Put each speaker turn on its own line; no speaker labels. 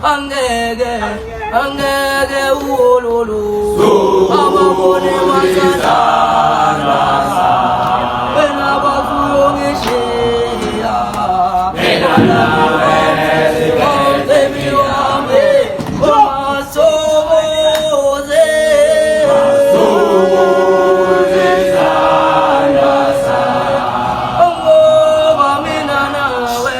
angeke ululu ababone masana wena bafuyo ngishiya mina nawe baby wami masoze sana ngoba mina nawe